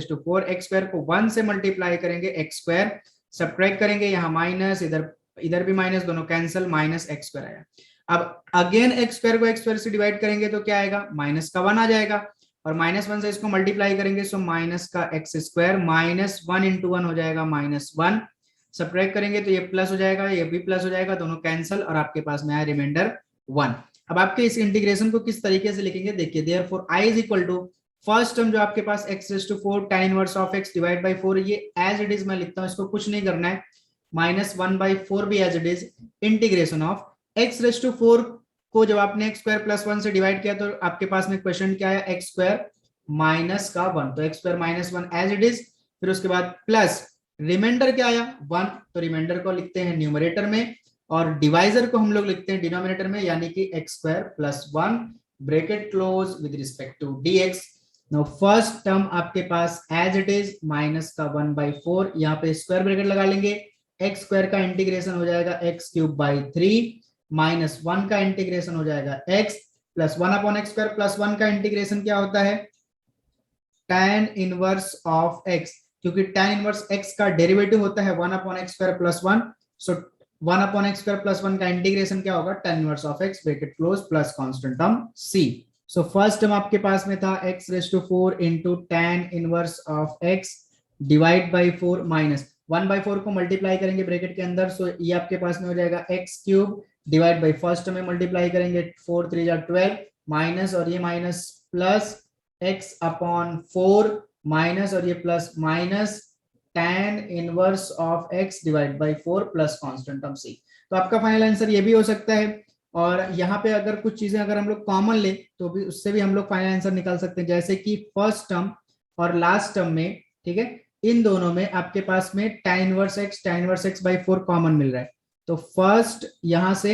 x² को 1 से मल्टीप्लाई करेंगे x², सब्ट्रैक्ट करेंगे, यहाँ माइनस, इधर भी माइनस, दोनों कैंसिल, माइनस x² आया। अब अगेन x² को x² से डिवाइड करेंगे तो क्या आएगा, माइनस का 1 आ जाएगा, और -1 से इसको मल्टीप्लाई करेंगे सो माइनस का x², माइनस 1 इंटू 1 हो जाएगा -1, सब्ट्रैक्ट करेंगे तो ये प्लस हो जाएगा, ये भी प्लस हो जाएगा, दोनों कैंसिल, और आपके पास में आया रिमाइंडर 1। अब आपके इस इंटीग्रेशन को किस तरीके से लिखेंगे देखिए, therefore i is equal to first term जो आपके पास x⁴ tan inverse of x divide by 4, ये एज इट इज मैं लिखता हूं, इसको कुछ नहीं करना है, -1/4 भी as it is, integration of x⁴ को जब आपने x² प्लस 1 से डिवाइड किया तो आपके पास में क्वेश्चन क्या है, x² माइनस का 1, तो x² minus 1 as it is, फिर उसके बाद प्लस रिमाइंडर क्या आया 1, तो रिमाइंडर को लिखते हैं न्यूमरेटर में और डिवाइजर को हम लोग लिखते हैं डिनोमिनेटर में, यानी कि x² plus 1 bracket close with respect to dx। Now first term आपके पास एज इट इज माइनस का 1/4, यहाँ पे स्क्वायर ब्रैकेट लगा लेंगे, x² का इंटीग्रेशन हो जाएगा x³/3 माइनस 1 का इंटीग्रेशन हो जाएगा x प्लस 1/x² प्लस 1 का इंटीग्रेशन क्या होता है, tan इनवर्स ऑफ x, क्योंकि tan इनवर्स x का डेरिवेटिव होता है 1/x² प्लस 1, सो 1/x² प्लस 1 का इंटीग्रेशन क्या होगा, tan inverse of x bracket close plus constant term c। So first term आपके पास में था x⁴ into tan inverse of x divide by 4 minus 1/4 को मल्टीप्लाई करेंगे ब्रैकेट के अंदर, सो ये आपके पास में हो जाएगा x³ divide by first term में मल्टीप्लाई करेंगे 4 3 12 माइनस, और ये माइनस प्लस x/4 माइनस, और ये plus minus tan inverse of x divide by 4 plus constant term c। तो आपका फाइनल आंसर ये भी हो सकता है, और यहाँ पे अगर कुछ चीजें अगर हम लोग कॉमन ले तो भी उससे भी हम लोग फाइनल आंसर निकाल सकते हैं, जैसे कि फर्स्ट टर्म और लास्ट टर्म में, ठीक है, इन दोनों में आपके पास में tan inverse x by 4 common मिल रहा है, तो फर्स्ट यहाँ से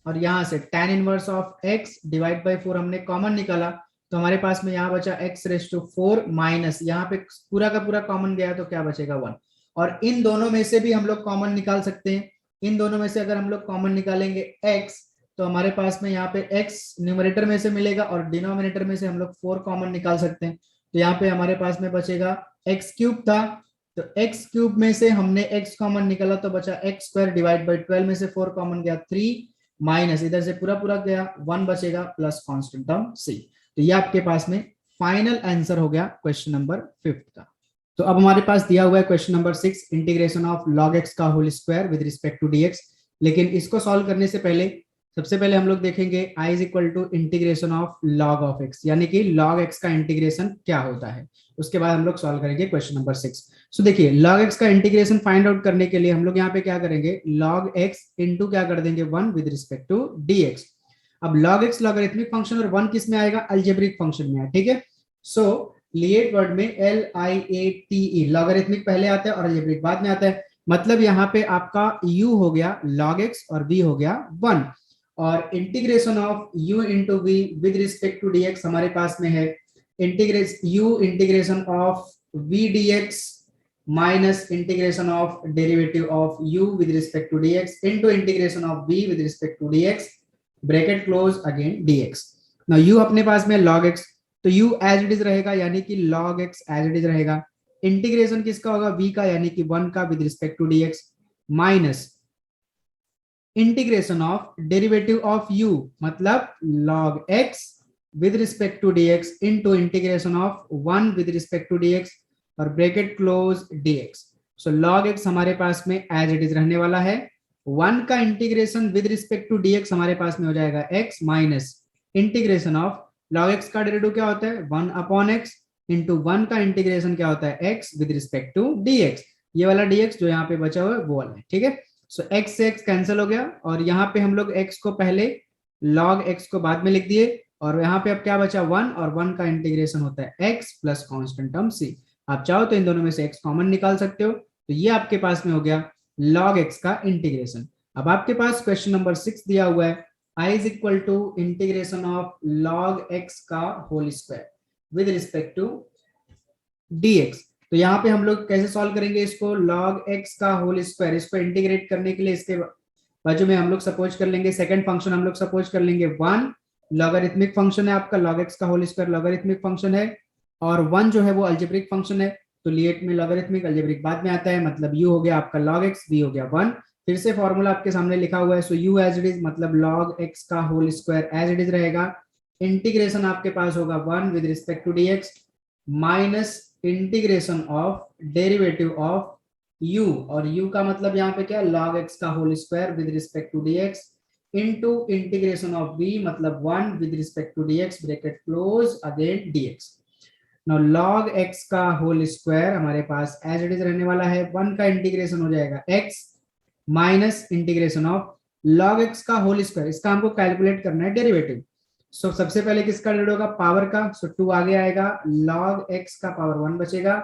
और यहाँ से tan inverse of x divide by 4 हमने कॉमन निकाला, तो हमारे पास में यहाँ बचा x⁴ माइनस, यहाँ पे पूरा का पूरा कॉमन गया तो क्या बचेगा 1, और इन दोनों में से भी हम लोग कॉमन निकाल सकते हैं, इन दोनों में से अगर हम लोग कॉमन निकालेंगे x, तो हमारे पास में यहाँ पे x न्यूमरेटर में से मिलेगा और डिनोमिनेटर में से हम लोग 4 कॉमन निकाल सकते हैं, तो यहाँ पे हमारे पास में बचेगा x³ था, तो x³ में से हमने x कॉमन निकाला तो बचा x² डिवाइड बाई 12 में से 4 कॉमन गया 3 माइनस, इधर से पूरा पूरा गया 1 बचेगा प्लस कांस्टेंट टर्म c। तो ये आपके पास में फाइनल आंसर हो गया क्वेश्चन नंबर 5 का। तो अब हमारे पास दिया हुआ है question number 6, integration of log x का whole square with respect to dx। लेकिन इसको सॉल्व करने से पहले सबसे पहले हम लोग देखेंगे i is equal to integration of log of x, यानी कि log x का इंटीग्रेशन क्या होता है, उसके बाद हम लोग सॉल्व करेंगे क्वेश्चन नंबर 6। सो देखिए log x का इंटीग्रेशन फाइंड आउट करने के लिए हम लोग यहाँ पे क्या करेंगे, log x इंटू क्या कर देंगे 1 विद रिस्पेक्ट टू dx। अब log x लॉगरिथमिक फंक्शन और 1 किस में आएगा, अलजेब्रिक फंक्शन में है, ठीक है। सो लिएट वर्ड में LIATE, लॉगरिथमिक पहले आता है और अलजेब्रिक बाद में आता है, मतलब यहाँ पे आपका u हो गया log x और v हो गया 1, और integration of u into v with respect to dx हमारे पास में है integration of v dx minus integration of derivative of u with respect to dx into integration of v with respect to dx bracket close again dx। Now u अपने पास में log x, तो u as it is रहेगा, यानी कि log x as it is रहेगा, integration किसका होगा, v का, यानी कि 1 का with respect to dx minus integration of derivative of u मतलब log x with respect to dx into integration of 1 with respect to dx और bracket close dx। So log x हमारे पास में एज इट इज रहने वाला है, 1 का integration with respect to dx हमारे पास में हो जाएगा x minus integration of log x का डेरिवेटिव क्या होता है 1 अपॉन x इंटू 1 का इंटीग्रेशन क्या होता है x with respect to dx, ये वाला dx जो यहाँ पे बचा हुआ है वो वाला है, ठीक है। सो x से x कैंसिल हो गया और यहाँ पे हम लोग x को पहले log x को बाद में लिख दिए और यहाँ पे अब क्या बचा 1 और 1 का इंटीग्रेशन होता है x plus constant term c। आप चाहो तो इन दोनों में से x कॉमन निकाल सकते हो, तो ये आपके पास में हो गया log x का इंटीग्रेशन। अब आपके पास क्वेश्चन नंबर 6 दिया हुआ है I is equal to integration of log x का whole square with respect to dx। तो यहाँ पे हम लोग कैसे सॉल्व करेंगे इसको, log x का होल स्क्वायर, इसको इंटीग्रेट करने के लिए इसके बाजू में हम लोग सपोज कर लेंगे सेकंड फंक्शन, हम लोग सपोज कर लेंगे 1 लॉगरिथमिक फंक्शन है आपका log x का होल स्क्वायर लॉगरिथमिक फंक्शन है और 1 जो है वो अलजेब्रिक फंक्शन है, तो लिएट में लॉगरिथमिक अलजेब्रिक बाद में आता है, मतलब u हो गया आपका log x, v हो गया 1। फिर से फॉर्मूला आपके सामने लिखा हुआ है, so u as it is मतलब log x का whole square as it is रहेगा, इंटीग्रेशन आपके पास होगा 1 with respect to dx minus integration of derivative of u, और u का मतलब यहाँ पे क्या log x का whole square with respect to dx into integration of v मतलब 1 with respect to dx bracket close again dx। Now log x का whole square हमारे पास एज इट इज रहने वाला है, 1 का इंटीग्रेशन हो जाएगा x minus integration of log x का होल स्क्वायर, इसका हमको कैलकुलेट करना है डेरिवेटिव। सो सबसे पहले किसका डेरिवेटिव होगा पावर का, सो 2 आगे आएगा, log x का पावर 1 बचेगा,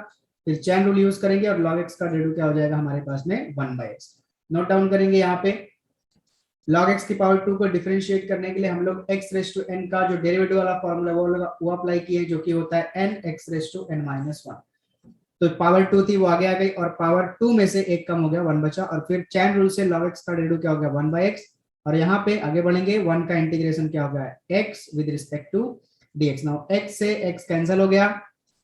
फिर चैन रूल यूज करेंगे और log x का डेरिवेटिव क्या हो जाएगा हमारे पास में 1/x। नोट डाउन करेंगे यहाँ पे log x की पावर 2 को डिफरेंशिएट करने के लिए हम लोग x रेस टू n का जो डेरिवेटिव वाला फॉर्मूला वो अप्लाई किए जो कि होता है n x raise to n minus 1। तो पावर 2 थी वो आगे आ गई और पावर 2 में से एक कम हो गया 1 बचा, और फिर चैन रूल से log x का डेरिवेटिव क्या हो गया 1/x, और यहाँ पे आगे बढ़ेंगे 1 का इंटीग्रेशन क्या हो गया x with respect to dx। Now x से x कैंसिल हो गया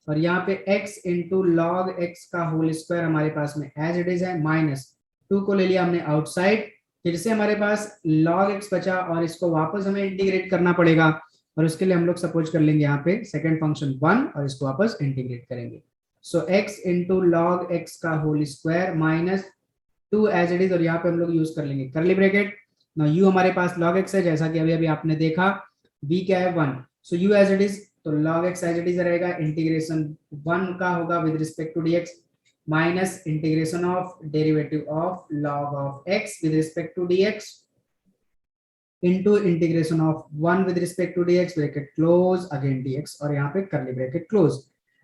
और यहाँ पे x इंटू log x का होल स्क्वायर हमारे पास में एज इट इज है, माइनस 2 को ले लिया हमने आउटसाइड, फिर से हमारे पास log x बचा और इसको वापस हमें इंटीग्रेट करना पड़ेगा, और उसके लिए हम लोग सपोज कर लेंगे यहाँ पे सेकंड फंक्शन 1 और इसको वापस इंटीग्रेट करेंगे। So x into log x का whole square minus 2 as it is, और यहाँ पे हम लोग यूज कर लेंगे करली ब्रैकेट। ना u हमारे पास log x है जैसा कि अभी अभी आपने देखा, v क्या है 1, so u as it is, तो log x as it is रहेगा, इंटीग्रेशन 1 का होगा with respect to dx minus integration of derivative of log of x with respect to dx into integration of 1 with respect to dx bracket close again dx, और यहाँ पे curly bracket close.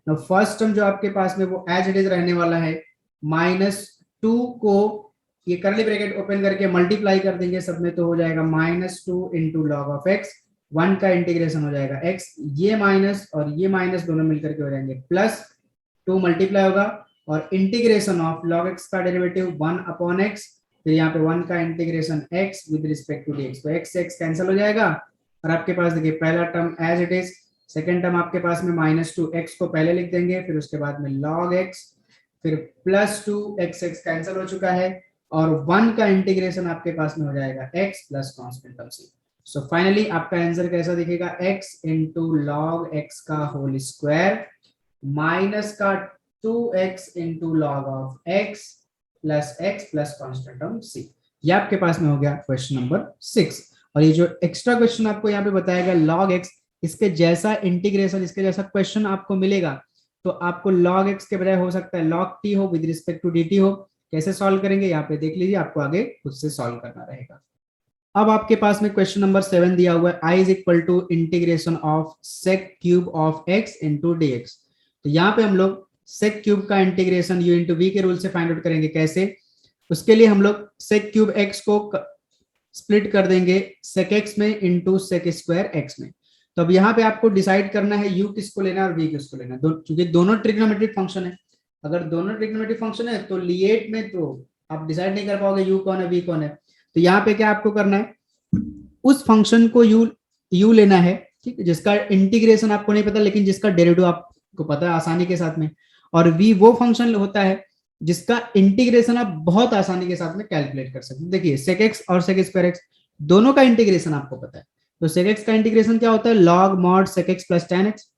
Now first term जो आपके पास में वो as it is रहने वाला है, -2 को ये करली ब्रैकेट ओपन करके मल्टीप्लाई कर देंगे सब में, तो हो जाएगा -2 इंटू log ऑफ x, 1 का इंटीग्रेशन हो जाएगा x, ये माइनस और ये माइनस दोनों मिलकर के हो जाएंगे प्लस, 2 मल्टीप्लाई होगा और इंटीग्रेशन ऑफ log x का डेरिवेटिव 1 अपॉन x, फिर यहाँ पे 1 का integration x with respect to dx, तो x से x कैंसिल हो जाएगा और आपके पास देखिए पहला term as it is, second term आपके पास में -2 x को पहले लिख देंगे, फिर उसके बाद में log x, फिर +2 x कैंसिल हो चुका है और 1 का इंटीग्रेशन आपके पास में हो जाएगा x plus constant term c। So finally आपका आंसर कैसा दिखेगा, x इंटू log x का होल स्क्वायर माइनस का 2x into log of x plus constant term c। ये आपके पास में हो गया क्वेश्चन नंबर 6। और ये जो एक्स्ट्रा क्वेश्चन आपको यहाँ पे बताया गया log x, इसके जैसा इंटीग्रेशन, इसके जैसा क्वेश्चन आपको मिलेगा तो आपको log x के बजाय हो सकता है log t हो विद रिस्पेक्ट टू dt हो। कैसे सॉल्व करेंगे यहाँ पे देख लीजिए, आपको आगे खुद से सॉल्व करना रहेगा। अब आपके पास में क्वेश्चन नंबर 7 दिया हुआ है, i is equal to integration of sec cube of x into dx। तो यहाँ पे हम लोग sec क्यूब का इंटीग्रेशन u इंटू v के रूल से फाइंड आउट करेंगे। कैसे, उसके लिए हम लोग sec क्यूब x को स्प्लिट कर देंगे sec x में इंटू sec स्क्वायर x में। तो अब यहाँ पे आपको डिसाइड करना है u किसको लेना है और v किसको लेना है, क्योंकि दोनों ट्रिग्नोमेट्रिक फंक्शन है। अगर दोनों ट्रिग्नोमेट्रिक फंक्शन है तो लिएट में तो आप डिसाइड नहीं कर पाओगे u कौन है v कौन है। तो यहाँ पे क्या आपको करना है, उस फंक्शन को u लेना है, ठीक है, जिसका इंटीग्रेशन आपको नहीं पता लेकिन जिसका डेरिवेटिव आपको पता है आसानी के साथ में, और v वो फंक्शन होता है जिसका इंटीग्रेशन आप बहुत आसानी के साथ में कैलकुलेट कर सकते हैं। देखिए sec x और sec स्क्वायर x दोनों का इंटीग्रेशन आपको पता है, तो sec x का इंटीग्रेशन क्या होता है log mod sec x plus tan x,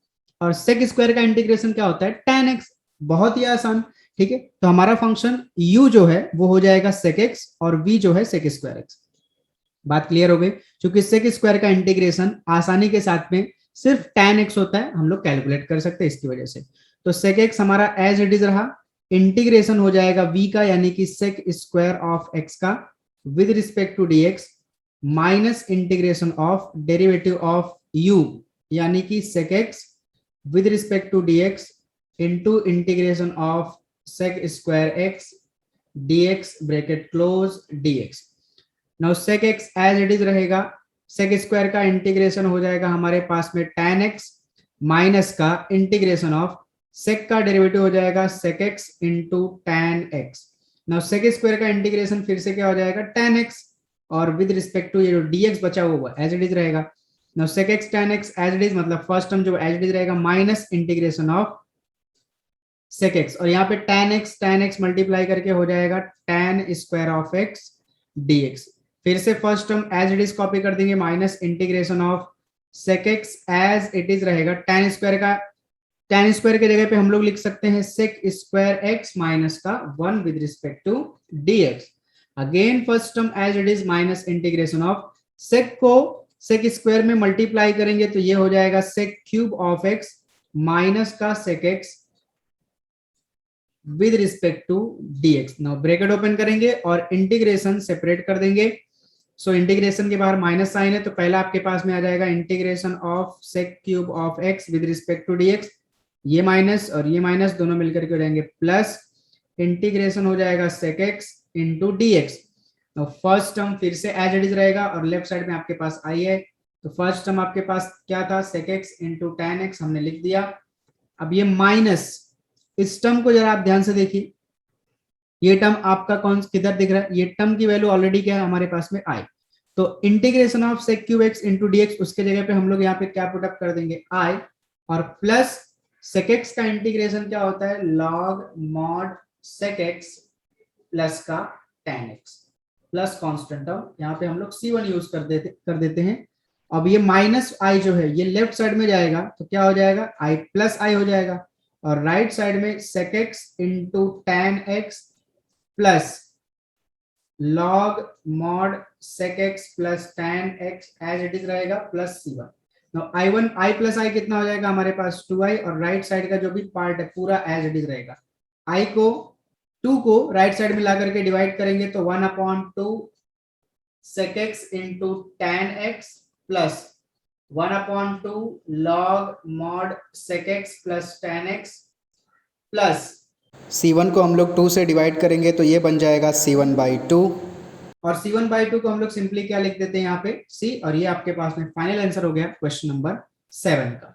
और sec स्क्वायर का इंटीग्रेशन क्या होता है tan x। बहुत ही आसान, ठीक है, तो हमारा फंक्शन u जो है वो हो जाएगा sec x और v जो है sec स्क्वायर x। बात क्लियर हो गई, क्योंकि sec स्क्वायर का इंटीग्रेशन आसानी के साथ में सिर्फ tan x होता है, हम लोग कैलकुलेट कर सकते हैं इसकी वजह से। तो sec x हमारा एज इट इज रहा, इंटीग्रेशन हो जाएगा v का यानी कि sec स्क्वायर ऑफ x का with respect to dx minus integration of derivative of u यानी कि sec x with respect to dx into integration of sec square x dx bracket close dx। Now sec x as it is रहेगा, sec square का integration हो जाएगा हमारे पास में tan x minus का इंटीग्रेशन ऑफ sec का derivative हो जाएगा sec x into tan x। Now sec square का इंटीग्रेशन फिर से क्या हो जाएगा tan x और विद रिस्पेक्ट टू ये जो dx बचा हुआ एज इट इज रहेगा। Now sec x tan x as it is, मतलब फर्स्ट टर्म जो एज इट इज रहेगा minus integration of sec x और यहाँ पे tan x मल्टीप्लाई करके हो जाएगा tan square of x dx। फिर से first term as it is copy कर देंगे, minus integration of sec x as it is रहेगा, tan स्क्वायर के जगह पे हम लोग लिख सकते हैं sec स्क्वायर x माइनस का 1 with respect to dx। Again first term as it is minus integration of sec को sec स्क्वायर में मल्टीप्लाई करेंगे तो ये हो जाएगा sec cube of x minus का sec x with respect to dx। Now bracket open करेंगे और इंटीग्रेशन सेपरेट कर देंगे। सो इंटीग्रेशन के बाहर माइनस साइन है तो पहला आपके पास में आ जाएगा integration of sec cube of x with respect to dx, ये माइनस और ये माइनस दोनों मिलकर के हो जाएंगे प्लस इंटीग्रेशन हो जाएगा sec x इंटू dx। तो फर्स्ट टर्म फिर से एज इट इज रहेगा और लेफ्ट साइड में आपके पास आई है, तो फर्स्ट टर्म आपके पास क्या था sec x into tan x हमने लिख दिया। अब ये माइनस, इस टर्म को जरा आप ध्यान से देखिए, ये टर्म आपका कौन किधर दिख रहा है, ये टर्म की वैल्यू ऑलरेडी क्या है हमारे पास में आई, तो integration of sec cube x into dx उसके जगह पे हम लोग यहाँ पे क्या पुटअप कर देंगे i और प्लस sec x का इंटीग्रेशन क्या होता है log mod sec x plus का tan x plus constant term, यहाँ पे हम लोग c1 यूज कर देते हैं। अब ये माइनस i जो है ये लेफ्ट साइड में जाएगा तो क्या हो जाएगा i प्लस i हो जाएगा और राइट साइड में sec x into tan x plus log mod sec x plus tan x as it is रहेगा plus c1। Now i plus i कितना हो जाएगा हमारे पास 2i और राइट साइड का जो भी पार्ट है पूरा एज इट इज रहेगा। i को 2 को राइट साइड में ला करके डिवाइड करेंगे तो 1/2 sec x into tan x plus 1/2 log mod sec x plus tan x plus c1 को हम लोग 2 से डिवाइड करेंगे तो ये बन जाएगा c1/2 और c1/2 को हम लोग सिंपली क्या लिख देते हैं यहाँ पे c और ये आपके पास में फाइनल आंसर हो गया क्वेश्चन नंबर 7 का।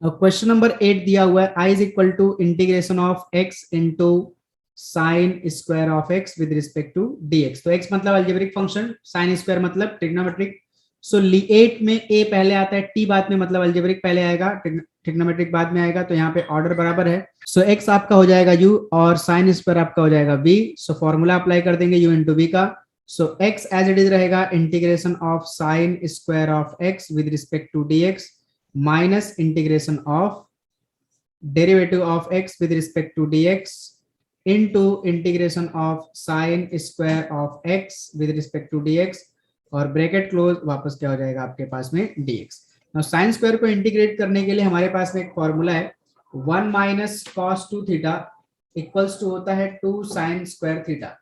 अब क्वेश्चन नंबर 8 दिया हुआ है i is equal to integration of x into sine square of x with respect to dx। तो x मतलब अलजेब्रिक फंक्शन, साइन स्क्वायर मतलब ट्रिग्नोमेट्रिक। सो 8 में a पहले आता है, t बाद में मतलब अलजेब्रिक पहले आएगा, ट्रिग्नोमेट्रिक बाद में आएगा, तो यहाँ पे ऑर्डर बराबर है। सो x आपका हो जाएगा u और साइन स्क्वायर आपका हो जाएगा v। सो फॉर्मूला अप्लाई कर देंगे u इंटू v का। So x as it is रहेगा integration of sine square of x with respect to dx minus integration of derivative of x with respect to dx into integration of sine square of x with respect to dx और bracket close, वापस क्या हो जाएगा आपके पास में dx। Now sine square को integrate करने के लिए हमारे पास में एक फॉर्मूला है 1 minus cos 2 theta equals to होता है 2 साइन स्क्वायर थीटा।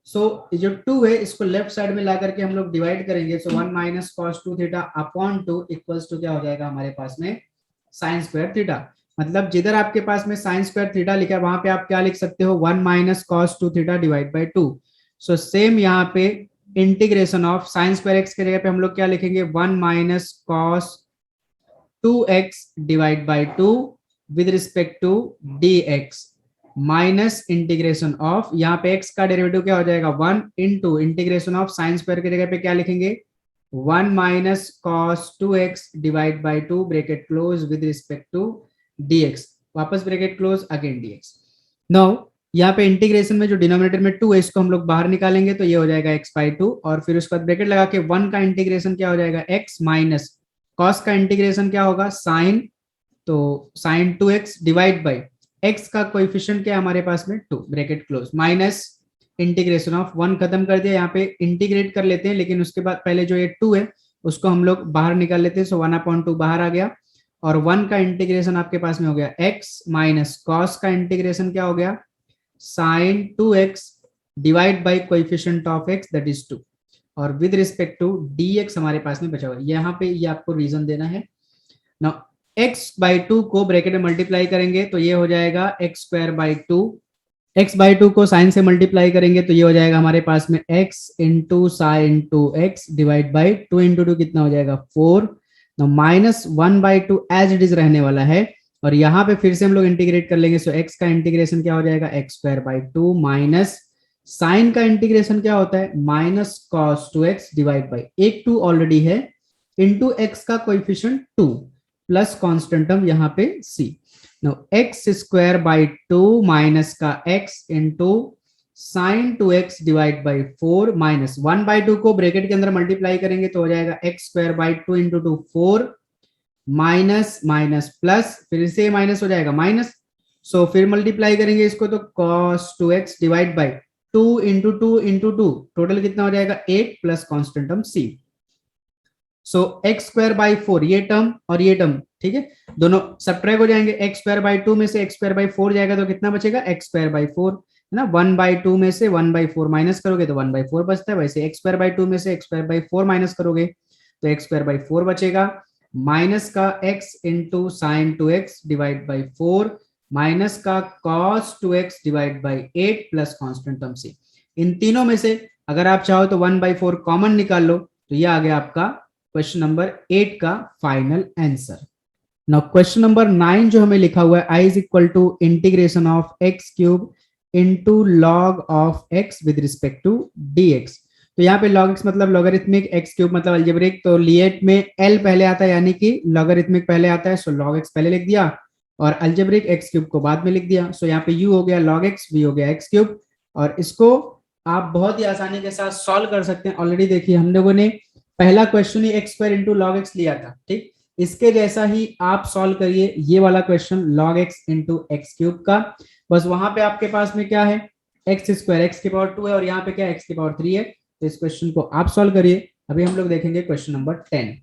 सो ये जो 2 है इसको लेफ्ट साइड में ला करके हम लोग डिवाइड करेंगे, so 1 minus cos 2 theta upon 2 equals to क्या हो जाएगा हमारे पास में साइन स्क्वायर थीटा। मतलब जिधर आपके पास में साइन स्क्वायर थीटा लिखा है वहां पे आप क्या लिख सकते हो 1 minus cos 2 theta divide by 2। So same यहाँ पे integration of sine square x के जगह पे हम लोग क्या लिखेंगे 1 minus cos 2x divide by 2 with respect to dx minus integration of, यहाँ पे x का डेरिवेटिव क्या हो जाएगा 1 into integration of sine square की जगह पे क्या लिखेंगे 1 minus cos 2x divide by 2 bracket close with respect to dx, वापस bracket close again dx। Now यहाँ पे इंटीग्रेशन में जो डिनोमिनेटर में 2 है इसको हम लोग बाहर निकालेंगे तो ये हो जाएगा x/2 और फिर उसके बाद ब्रैकेट लगा के 1 का इंटीग्रेशन क्या हो जाएगा x माइनस कॉस का इंटीग्रेशन क्या होगा साइन, तो sine 2x divide by x का कोएफिशिएंट क्या है हमारे पास में 2 bracket close minus integration of 1 खत्म कर दिया, यहाँ पे इंटीग्रेट कर लेते हैं, लेकिन उसके बाद पहले जो ये 2 है उसको हम लोग बाहर निकाल लेते हैं, सो 1/2 बाहर आ गया, और 1 का इंटीग्रेशन आपके पास में हो गया x माइनस कॉस का इंटीग्रेशन क्या हो गया sin 2x divide by coefficient of x that is 2, और विद रिस्पेक्ट टू dx हमारे पास में बचा हुआ है। यहाँ पे ये आपको रीजन देना है। नाउ x/2 को ब्रैकेट में मल्टीप्लाई करेंगे तो ये हो जाएगा x²/2, x/2 को साइन से मल्टीप्लाई करेंगे तो ये हो जाएगा हमारे पास में x into sign 2x divide by 2 into 2 कितना हो जाएगा 4, माइनस 1/2 एज इट इज रहने वाला है, और यहाँ पे फिर से हम लोग इंटीग्रेट कर लेंगे, सो x का इंटीग्रेशन क्या हो जाएगा x²/2 माइनस साइन का इंटीग्रेशन क्या होता है minus cos 2x divide by एक 2 ऑलरेडी है इंटू x का कोएफिशिएंट 2 प्लस कांस्टेंट टर्म यहाँ पे c। Now x²/2 माइनस का x into sign 2x divide by 4 minus 1/2 को ब्रैकेट के अंदर मल्टीप्लाई करेंगे तो हो जाएगा x²/2 into 2 4 minus minus plus फिर से माइनस हो जाएगा माइनस, सो फिर मल्टीप्लाई करेंगे इसको तो cos 2x divide by 2 into 2 into 2 total कितना हो जाएगा 8 प्लस कांस्टेंट टर्म c। सो x²/4 ये टर्म और ये टर्म ठीक है दोनों सब्ट्रैक्ट हो जाएंगे, x²/2 में से x²/4 जाएगा तो कितना बचेगा x²/4 है ना, 1/2 में से 1/4 माइनस करोगे तो 1/4 बचता है, वैसे x²/2 में से x²/4 माइनस करोगे तो x²/4 बचेगा, माइनस का x into sign 2x divide by 4 minus का cos 2x divide by 8 plus constant term c। इन तीनों में से अगर आप चाहो तो 1/4 कॉमन निकाल लो तो ये आ गया आपका क्वेश्चन नंबर 8 का final answer. Now question number 9 जो हमें लिखा हुआ है i is equal to integration of x cube into log of x with respect to dx। तो यहाँ पे log x मतलब लॉगरिथमिक, x क्यूब मतलब अलजेब्रिक, तो लिएट में l पहले आता है यानी कि लॉगरिथमिक पहले आता है, सो log x पहले लिख दिया और अलजेब्रिक x क्यूब को बाद में लिख दिया, सो यहाँ पे u हो गया log x, v हो गया x क्यूब, और इसको आप बहुत ही आसानी के साथ सॉल्व कर सकते हैं। ऑलरेडी देखिए हम लोगों ने पहला क्वेश्चन ही x² इंटू log x लिया था, ठीक, इसके जैसा ही आप सॉल्व करिए ये वाला question log x into x cube का, बस वहां पे आपके पास में क्या है x² x की पावर 2 है और यहाँ पे क्या x की पावर 3 है, तो इस क्वेश्चन को आप सॉल्व करिए। अभी हम लोग देखेंगे क्वेश्चन नंबर 10।